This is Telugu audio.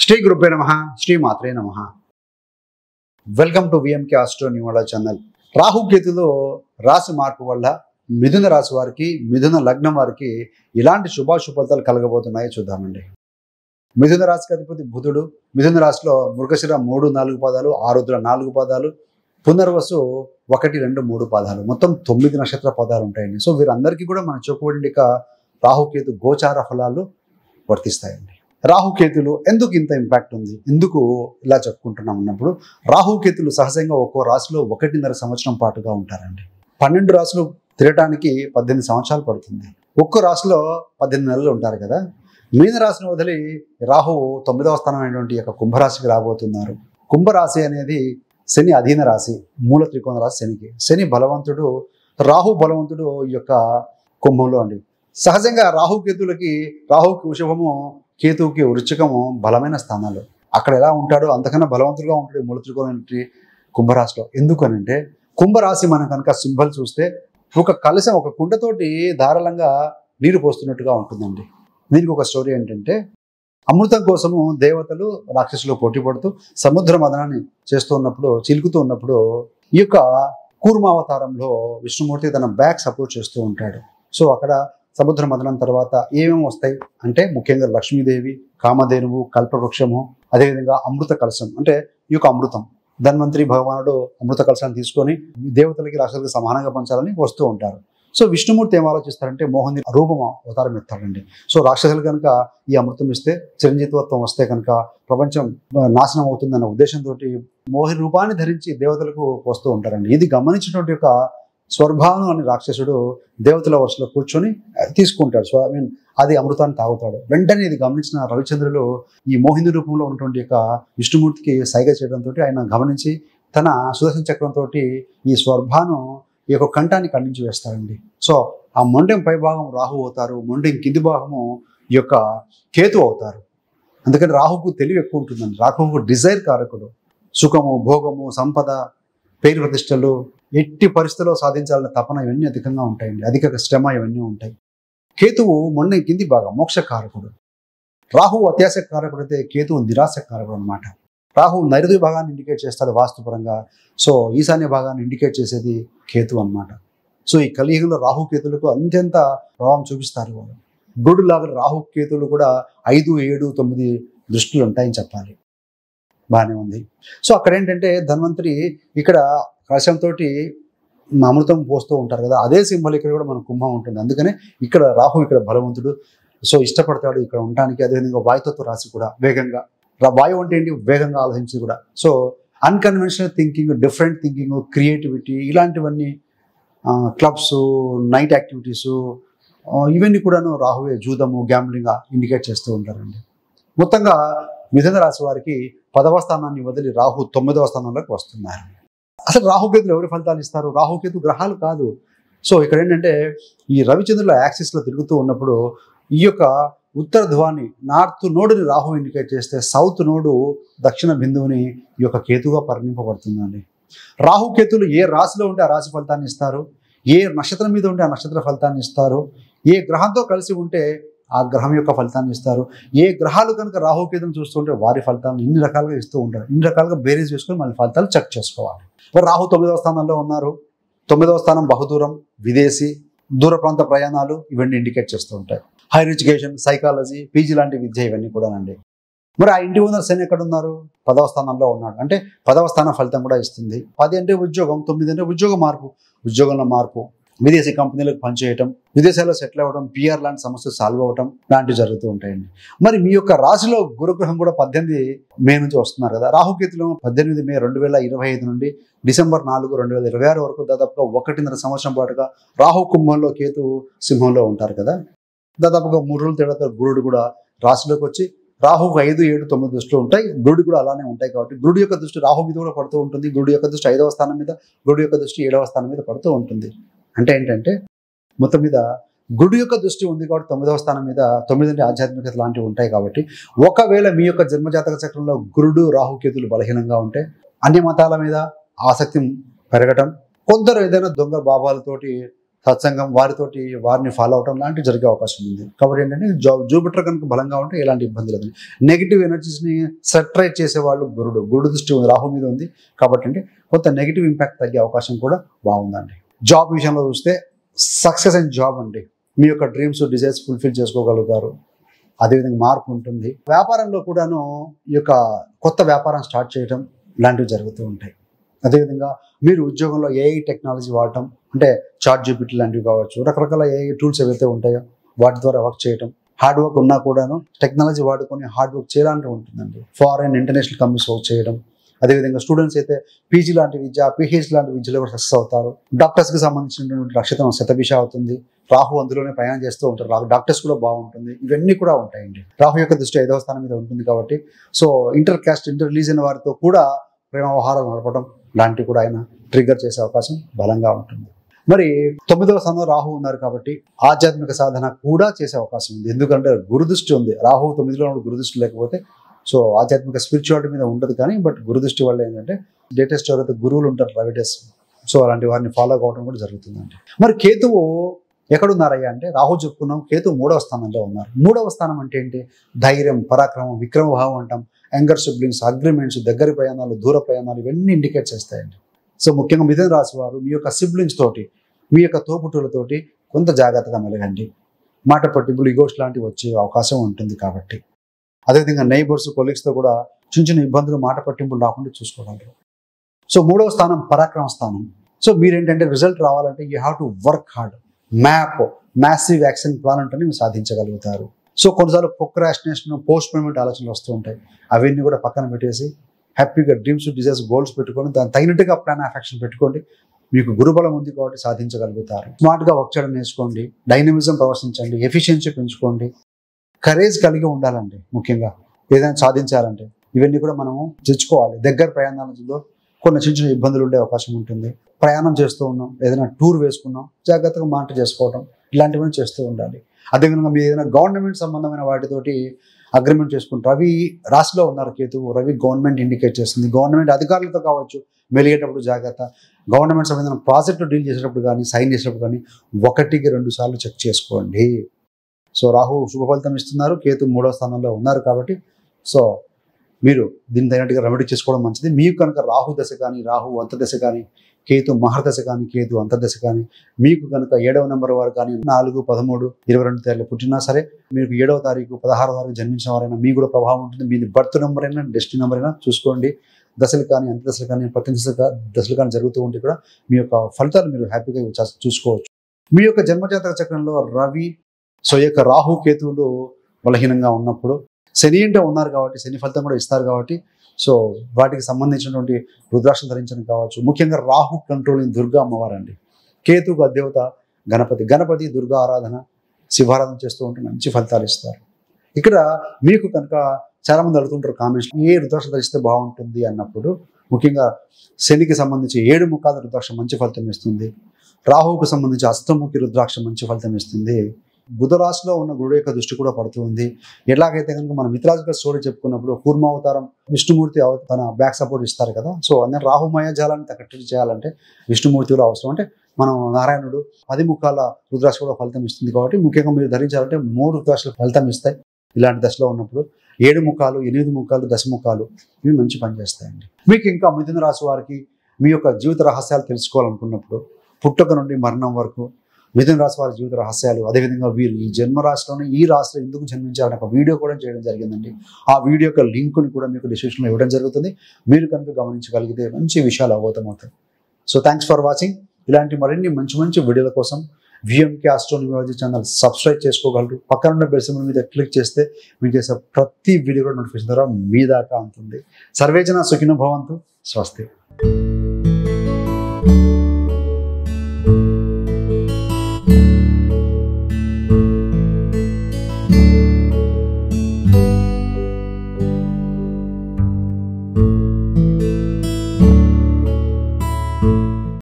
శ్రీ గురుభ్యో నమః, శ్రీ మాత్రే నమః. వెల్కమ్ టు విఎంకే ఆస్ట్రో న్యూమోలా ఛానల్. రాహుకేతులో రాశి మార్పు వల్ల మిథున రాశి వారికి, మిథున లగ్నం వారికి ఇలాంటి శుభాశుభాలు కలగబోతున్నాయో చూద్దామండి. మిథున రాశికి అధిపతి బుధుడు. మిథున రాశిలో మృగశిర 3-4 పాదాలు, ఆరుద్ర 4 పాదాలు, పునర్వసు 1, 2, 3 పాదాలు, మొత్తం 9 నక్షత్ర పదాలు ఉంటాయండి. సో వీరందరికీ కూడా మన చెప్పుకోండిక రాహుకేతు గోచార ఫలాలు వర్తిస్తాయండి. రాహుకేతులు ఎందుకు ఇంత ఇంపాక్ట్ ఉంది, ఎందుకు ఇలా చెప్పుకుంటున్నాం అన్నప్పుడు, రాహుకేతులు సహజంగా ఒక్కో రాశిలో 1.5 సంవత్సరం పాటుగా ఉంటారండి. 12 రాశులు తిరగటానికి 18 సంవత్సరాలు పడుతుంది. ఒక్కో రాశిలో 18 నెలలు ఉంటారు కదా. మీన రాశిని వదిలి రాహువు 9వ స్థానమైనటువంటి యొక్క కుంభరాశికి రాబోతున్నారు. కుంభరాశి అనేది శని అధీన రాశి, మూల త్రికోణ రాశి శనికి. శని బలవంతుడు, రాహు బలవంతుడు ఈ యొక్క కుంభంలో అండి. సహజంగా రాహుకేతులకి, రాహుకి వృషభము, కేతువుకి వృశ్చికము బలమైన స్థానాలు. అక్కడ ఎలా ఉంటాడో అంతకన్నా బలవంతుడుగా ఉంటాడు మూల త్రికోణ కుంభరాశిలో. ఎందుకనంటే కుంభరాశి మనం కనుక సింబల్ చూస్తే ఒక కలశం, ఒక కుండతోటి ధారాళంగా నీరు పోస్తున్నట్టుగా ఉంటుందండి. దీనికి ఒక స్టోరీ ఏంటంటే, అమృతం కోసము దేవతలు రాక్షసులు పోటీ పడుతూ సముద్ర మదనాన్ని చేస్తూ ఉన్నప్పుడు, చిలుకుతూ ఉన్నప్పుడు, ఈ యొక్క కూర్మావతారంలో విష్ణుమూర్తి తన బ్యాక్ సపోర్ట్ చేస్తూ ఉంటాడు. సో అక్కడ సముద్ర మదనం తర్వాత ఏమేమి వస్తాయి అంటే, ముఖ్యంగా లక్ష్మీదేవి, కామధేనువు, కల్పవృక్షము, అదేవిధంగా అమృత కలశం. అంటే ఈ యొక్క అమృతం, ధన్వంతరి భగవానుడు అమృత కలశాన్ని తీసుకొని దేవతలకి రాక్షసులకి సమానంగా పంచాలని వస్తూ ఉంటారు. సో విష్ణుమూర్తి ఏం ఆలోచిస్తారంటే, మోహిని రూపం అవతారం ఎత్తాడండి. సో రాక్షసులు కనుక ఈ అమృతం ఇస్తే, చిరంజీవిత్వం వస్తే కనుక ప్రపంచం నాశనం అవుతుందన్న ఉద్దేశంతో మోహిని రూపాన్ని ధరించి దేవతలకు వస్తూ ఉంటారండి. ఇది గమనించినటువంటి యొక్క స్వర్భాను అనే రాక్షసుడు దేవతల వరుసలో కూర్చొని తీసుకుంటాడు. సో అది అమృతాన్ని తాగుతాడు. వెంటనే ఇది గమనించిన రవిచంద్రులు ఈ మోహిని రూపంలో ఉన్నటువంటి యొక్క విష్ణుమూర్తికి సైగ చేయడంతో ఆయన గమనించి తన సుదర్శన చక్రంతో ఈ స్వర్భాను ఈ యొక్క కంఠాన్ని ఖండించి వేస్తారండి. సో ఆ మొండెం పై భాగం రాహు అవుతారు, మొండెం కింది భాగము ఈ యొక్క కేతు అవుతారు. అందుకని రాహుకు తెలివి ఎక్కువ ఉంటుందండి. రాహుకు డిజైర్ కారకుడు. సుఖము, భోగము, సంపద, పేరు ప్రతిష్టలు ఎట్టి పరిస్థితుల్లో సాధించాలనే తపన ఇవన్నీ అధికంగా ఉంటాయండి. అధిక శ్రమ ఇవన్నీ ఉంటాయి. కేతువు మొండెం కింది భాగం మోక్షకారకుడు. రాహువు అత్యాశకారకుడు అయితే కేతువు నిరాశకారకుడు అనమాట. రాహు నైరుతి భాగాన్ని ఇండికేట్ చేస్తాడు వాస్తుపరంగా. సో ఈశాన్య భాగాన్ని ఇండికేట్ చేసేది కేతు అన్నమాట. సో ఈ కలియుగంలో రాహుకేతులకు అత్యంత ప్రభావం చూపిస్తారు వాళ్ళు. గురుడులాగా రాహుకేతులు కూడా 5, 7, 9 దృష్టిలు ఉంటాయని చెప్పాలి. బాగానే ఉంది. సో అక్కడ ఏంటంటే ధన్వంతరి ఇక్కడ కలశంతో అమృతం పోస్తూ ఉంటారు కదా, అదే సింబల్ ఇక్కడ కూడా మన కుంభం ఉంటుంది. అందుకనే ఇక్కడ రాహు ఇక్కడ బలవంతుడు. సో ఇష్టపడతాడు ఇక్కడ ఉండడానికి. అదేవిధంగా వాయుతత్వ రాశి కూడా వేగంగా, వాయువు అంటే ఏంటి, వేగంగా ఆలోచించి కూడా. So unconventional thinking, different thinking, creativity, ఇలాంటివన్నీ, క్లబ్స్, నైట్ యాక్టివిటీస్, ఇవన్నీ కూడాను రాహువే జూదము, గ్యాంబ్లింగ్ ఇండికేట్ చేస్తూ ఉంటారండి. మొత్తంగా మిథున రాశి వారికి 10వ స్థానాన్ని వదిలి రాహు 9వ స్థానంలోకి వస్తున్నారు. అసలు రాహుకేతులు ఎవరి ఫలితాలు ఇస్తారు? రాహుకేతు గ్రహాలు కాదు. సో ఇక్కడ ఏంటంటే ఈ రవిచంద్రుల యాక్సిస్లో తిరుగుతూ ఉన్నప్పుడు ఈ యొక్క ఉత్తర ధ్రువాన్ని, నార్త్ నోడుని రాహు ఇండికేట్ చేస్తే, సౌత్ నోడు దక్షిణ బిందువుని ఈ యొక్క కేతుగా పరిగణింపబడుతుందండి. రాహుకేతులు ఏ రాశిలో ఉంటే ఆ రాశి ఫలితాన్ని ఇస్తారు, ఏ నక్షత్రం మీద ఉంటే ఆ నక్షత్ర ఫలితాన్ని ఇస్తారు, ఏ గ్రహంతో కలిసి ఉంటే ఆ గ్రహం యొక్క ఫలితాన్ని ఇస్తారు, ఏ గ్రహాలు కనుక రాహుకేతులను చూస్తుంటే వారి ఫలితాలను ఇన్ని రకాలుగా ఇస్తూ ఉంటారు. ఇన్ని రకాలుగా బేరీజ్ చేసుకొని మళ్ళీ ఫలితాలు చెక్ చేసుకోవాలి. మరి రాహు 9వ స్థానంలో ఉన్నారు. 9వ స్థానం బహుదూరం, విదేశీ, దూర ప్రాంత ప్రయాణాలు ఇవన్నీ ఇండికేట్ చేస్తూ ఉంటాయి. హైయర్ ఎడ్యుకేషన్, సైకాలజీ, పీజీ లాంటి విద్య ఇవన్నీ కూడానండి. మరి ఆ ఇంటి ఓనర్ శని ఎక్కడ ఉన్నారు? 10వ స్థానంలో ఉన్నాడు. అంటే 10వ స్థానం ఫలితం కూడా ఇస్తుంది. 10 అంటే ఉద్యోగం, 9 అంటే ఉద్యోగ మార్పు, ఉద్యోగంలో మార్పు, విదేశీ కంపెనీలకు పనిచేయటం, విదేశాల్లో సెటిల్ అవ్వడం, పిఆర్ లాంటి సమస్యలు సాల్వ్ అవ్వటం లాంటివి జరుగుతూ ఉంటాయండి. మరి మీ యొక్క రాశిలో గురుగ్రహం కూడా 18 మే నుంచి వస్తున్నారు కదా. రాహుకేతులు 18 మే 2025 నుండి డిసెంబర్ 4, 2026 వరకు దాదాపుగా 1.5 సంవత్సరం పాటుగా రాహు కుంభంలో, కేతు సింహంలో ఉంటారు కదా. దాదాపుగా 3 రోజుల తేడాతో గురుడు కూడా రాశిలోకి వచ్చి, రాహుకు 5, 7, 9 దృష్టిలు ఉంటాయి. గురుడు కూడా అలానే ఉంటాయి. కాబట్టి గురుడు యొక్క దృష్టి రాహు మీద కూడా పడుతూ ఉంటుంది. గురుడు యొక్క దృష్టి 5వ స్థానం మీద, గురుడు యొక్క దృష్టి 7వ స్థానం మీద పడుతూ ఉంటుంది. అంటే ఏంటంటే మొత్తం మీద గురుడు యొక్క దృష్టి ఉంది కాబట్టి 9వ స్థానం మీద, 9 అంటే ఆధ్యాత్మికత లాంటివి ఉంటాయి. కాబట్టి ఒకవేళ మీ యొక్క జన్మజాతక చక్రంలో గురుడు, రాహుకేతులు బలహీనంగా ఉంటే అన్య మతాల మీద ఆసక్తి పెరగటం, కొందరు ఏదైనా దొంగ భావాలతోటి సత్సంగం వారితోటి వారిని ఫాలో అవడం లాంటివి జరిగే అవకాశం ఉంది. కాబట్టి ఏంటంటే జూపిటర్ కనుక బలంగా ఉంటే ఎలాంటి ఇబ్బంది లేదు. నెగిటివ్ ఎనర్జీస్ని సెటరేట్ చేసేవాళ్ళు గురుడు దృష్టి ఉంది, రాహు మీద ఉంది. కాబట్టి అంటే కొంత నెగిటివ్ ఇంపాక్ట్ తగ్గే అవకాశం కూడా బాగుందండి. జాబ్ విషయంలో చూస్తే సక్సెస్ అండ్ జాబ్ అండి. మీ యొక్క డ్రీమ్స్ డిజైర్స్ ఫుల్ఫిల్ చేసుకోగలుగుతారు. అదేవిధంగా మార్పు ఉంటుంది. వ్యాపారంలో కూడాను ఈ యొక్క కొత్త వ్యాపారం స్టార్ట్ చేయడం లాంటివి జరుగుతూ ఉంటాయి. అదేవిధంగా మీరు ఉద్యోగంలో ఏఐ టెక్నాలజీ వాడటం, అంటే చాట్ జీపీటీ లాంటివి కావచ్చు, రకరకాల ఏఐ టూల్స్ ఏవైతే ఉంటాయో వాటి ద్వారా వర్క్ చేయటం. హార్డ్ వర్క్ ఉన్నా కూడాను టెక్నాలజీ వాడుకొని హార్డ్ వర్క్ చేయాలంటూ ఉంటుందండి. ఫారెన్ ఇంటర్నేషనల్ కంపెనీస్ వర్క్ చేయడం. అదేవిధంగా స్టూడెంట్స్ అయితే పీజీ లాంటి విద్య, పిహెచ్డి లాంటి విద్యలో కూడా సక్సెస్ అవుతారు. డాక్టర్స్కి సంబంధించినటువంటి నక్షత్రం శతభిష అవుతుంది. రాహు అందులోనే ప్రయాణం చేస్తూ ఉంటారు. డాక్టర్స్ కూడా బాగుంటుంది. ఇవన్నీ కూడా ఉంటాయండి. రాహు యొక్క దృష్టి 5వ స్థానం మీద ఉంటుంది కాబట్టి so inter caste, inter religion వారితో కూడా ప్రేమ వ్యవహారాలు నడపడం లాంటివి కూడా ఆయన ట్రిగ్గర్ చేసే అవకాశం బలంగా ఉంటుంది. మరి 9వ స్థానంలో రాహు ఉన్నారు కాబట్టి ఆధ్యాత్మిక సాధన కూడా చేసే అవకాశం ఉంది. ఎందుకంటే గురుదృష్టి ఉంది. రాహు 9లో గురుదృష్టి లేకపోతే సో ఆధ్యాత్మిక స్పిరిచువాలిటీ మీద ఉండదు. కానీ బట్ గురుదృష్టి వల్ల ఏంటంటే లేటెస్ట్ ఎవరైతే గురువులు ఉంటారు ప్రైవేటర్స్, సో అలాంటి వారిని ఫాలో కావడం కూడా జరుగుతుందండి. మరి కేతువు ఎక్కడున్నారయ్యా అంటే రాహు చెప్పుకున్నాం, కేతు 3వ స్థానంలో ఉన్నారు. 3వ స్థానం అంటే ఏంటి? ధైర్యం, పరాక్రమం, విక్రమ భావం అంటాం. యంగర్ సిబ్లింగ్స్, అగ్రిమెంట్స్, దగ్గర ప్రయాణాలు, దూర ప్రయాణాలు ఇవన్నీ ఇండికేట్ చేస్తాయండి. సో ముఖ్యంగా మిథున రాశి వారు మీ యొక్క సిబ్లింగ్స్ తోటి, మీ యొక్క తోబుట్టులతోటి కొంత జాగ్రత్తగా మెలగండి. మాట పట్టింపులు, ఈగోస్ లాంటివి వచ్చే అవకాశం ఉంటుంది. కాబట్టి అదేవిధంగా నైబర్స్, కొలీగ్స్తో కూడా చిన్న చిన్న ఇబ్బందులు, మాట పట్టింపులు రాకుండా చూసుకోగలరు. సో 3వ స్థానం పరాక్రమ స్థానం. సో మీరేంటంటే రిజల్ట్ రావాలంటే you have to work hard. Massive action plan ఉంటేనే మీరు సాధించగలుగుతారు. సో కొన్నిసార్లు ప్రొక్రాస్టినేషన్, పోస్ట్ పేమెంట్ ఆలోచనలు వస్తూ ఉంటాయి. అవన్నీ కూడా పక్కన పెట్టేసి హ్యాపీగా డ్రీమ్స్, డిజైర్స్, గోల్స్ పెట్టుకొని దాని తగినట్టుగా ప్లాన్ ఆఫ్ యాక్షన్ పెట్టుకోండి. మీకు గురుబలం ఉంది కాబట్టి సాధించగలుగుతారు. స్మార్ట్గా వర్క్ చేయడం నేర్చుకోండి. డైనమిజం ప్రదర్శించండి. ఎఫిషియన్సీ పెంచుకోండి. కరేజ్ కలిగి ఉండాలండి. ముఖ్యంగా ఏదైనా సాధించాలంటే ఇవన్నీ కూడా మనము తెచ్చుకోవాలి. దగ్గర ప్రయాణాలలో కొన్ని చిన్న చిన్న ఇబ్బందులు ఉండే అవకాశం ఉంటుంది. ప్రయాణం చేస్తూ ఉన్నాం, ఏదైనా టూర్ వేసుకున్నాం, జాగ్రత్తగా మానిటర్ చేసుకోవడం ఇలాంటివన్నీ చేస్తూ ఉండాలి. అదేవిధంగా మీరు ఏదైనా గవర్నమెంట్ సంబంధమైన వాటితోటి అగ్రిమెంట్ చేసుకుంటారు. రవి రాశిలో ఉన్నారు కేతువు. రవి గవర్నమెంట్ ఇండికేట్ చేస్తుంది. గవర్నమెంట్ అధికారులతో కావచ్చు మెలిగేటప్పుడు జాగ్రత్త. గవర్నమెంట్ సంబంధించిన ప్రాజెక్టు డీల్ చేసేటప్పుడు కానీ, సైన్ చేసేటప్పుడు కానీ 1కి 2 సార్లు చెక్ చేసుకోండి. సో రాహు శుభ ఫలితం ఇస్తున్నారు. కేతు 3వ స్థానంలో ఉన్నారు కాబట్టి సో మీరు దీన్ని తగినట్టుగా రెమెడీ చేసుకోవడం మంచిది. మీకు కనుక రాహు దశ కానీ, రాహు అంతర్దశ కానీ, కేతు మహర్దశ కానీ, కేతు అంతర్దశ కానీ, మీకు కనుక 7వ నెంబర్ వారు కానీ 4, 13, 22 తేదీలు పుట్టినా సరే, మీకు 7వ తారీఖు, 16వ తారీఖు జన్మించిన వారైనా మీకు కూడా ప్రభావం ఉంటుంది. మీ బర్త్ నెంబర్ అయినా, డెస్టినీ నెంబర్ అయినా చూసుకోండి. దశలు కానీ, అంతర్దశలు కానీ, ప్రతి దశలు కానీ జరుగుతూ ఉంటే కూడా మీ యొక్క ఫలితాలు మీరు హ్యాపీగా చూసుకోవచ్చు. మీ యొక్క జన్మజాతక చక్రంలో రవి, సో యొక్క రాహు కేతువులు బలహీనంగా ఉన్నప్పుడు శని అంటే ఉన్నారు కాబట్టి శని ఫలితం కూడా ఇస్తారు కాబట్టి సో వాటికి సంబంధించినటువంటి రుద్రాక్షలు ధరించడం కావచ్చు. ముఖ్యంగా రాహు కంట్రోలింగ్ దుర్గా అమ్మవారండి. కేతుకు అదేవత గణపతి దుర్గా ఆరాధన, శివారాధన చేస్తూ ఉంటే మంచి ఫలితాలు ఇస్తారు. ఇక్కడ మీకు కనుక చాలామంది అడుగుతుంటారు కామెంట్స్, ఏ రుద్రాక్ష ధరిస్తే బాగుంటుంది అన్నప్పుడు ముఖ్యంగా శనికి సంబంధించి 7 ముఖాల రుద్రాక్ష మంచి ఫలితం ఇస్తుంది. రాహువుకు సంబంధించి అష్టముఖి రుద్రాక్ష మంచి ఫలితం ఇస్తుంది. బుధ రాశిలో ఉన్న గురుడు యొక్క దృష్టి కూడా పడుతుంది. ఎలాగైతే కనుక మనం మిత్రాజికల్ స్టోరీ చెప్పుకున్నప్పుడు కూర్మావతారం విష్ణుమూర్తి తన బ్యాక్ సపోర్ట్ ఇస్తారు కదా. సో అందులో రాహుమయ జాలాన్ని కట్టడి చేయాలంటే విష్ణుమూర్తి కూడా అవసరం. అంటే మనం నారాయణుడు 10 ముఖాల రుద్రాక్ష కూడా ఫలితం ఇస్తుంది కాబట్టి ముఖ్యంగా మీరు ధరించాలంటే 3 రుద్రాక్షలు ఫలితం ఇస్తాయి. ఇలాంటి దశలో ఉన్నప్పుడు 7 ముఖాలు, 8 ముఖాలు, 10 ముఖాలు ఇవి మంచి పని చేస్తాయండి. మీకు ఇంకా మిథున రాశి వారికి మీ యొక్క జీవిత రహస్యాలు తెలుసుకోవాలనుకున్నప్పుడు పుట్టుక నుండి మరణం వరకు మిథున రాశి వారి జీవిత రహస్యాలు, అదేవిధంగా వీరు ఈ జన్మ రాశిలోనే ఈ రాశిలో ఎందుకు జన్మించాలని ఒక వీడియో కూడా చేయడం జరిగిందండి. ఆ వీడియో యొక్క లింక్ని కూడా మీకు డిస్క్రిప్షన్లో ఇవ్వడం జరుగుతుంది. మీరు కనుక గమనించగలిగితే మంచి విషయాలు అవగతమవుతాయి. So thanks for watching. ఇలాంటి మరిన్ని మంచి మంచి వీడియోల కోసం విఎంకే ఆస్ట్రోన్యూమాలజీ ఛానల్ సబ్స్క్రైబ్ చేసుకోగలరు. పక్కన ఉన్న బెల్ సింబల్ మీద క్లిక్ చేస్తే మీరు చేసే ప్రతి వీడియో కూడా నోటిఫికేషన్ ద్వారా మీ దాకా ఉంటుంది. సర్వేజన సుఖినో భవంతు. స్వస్తి.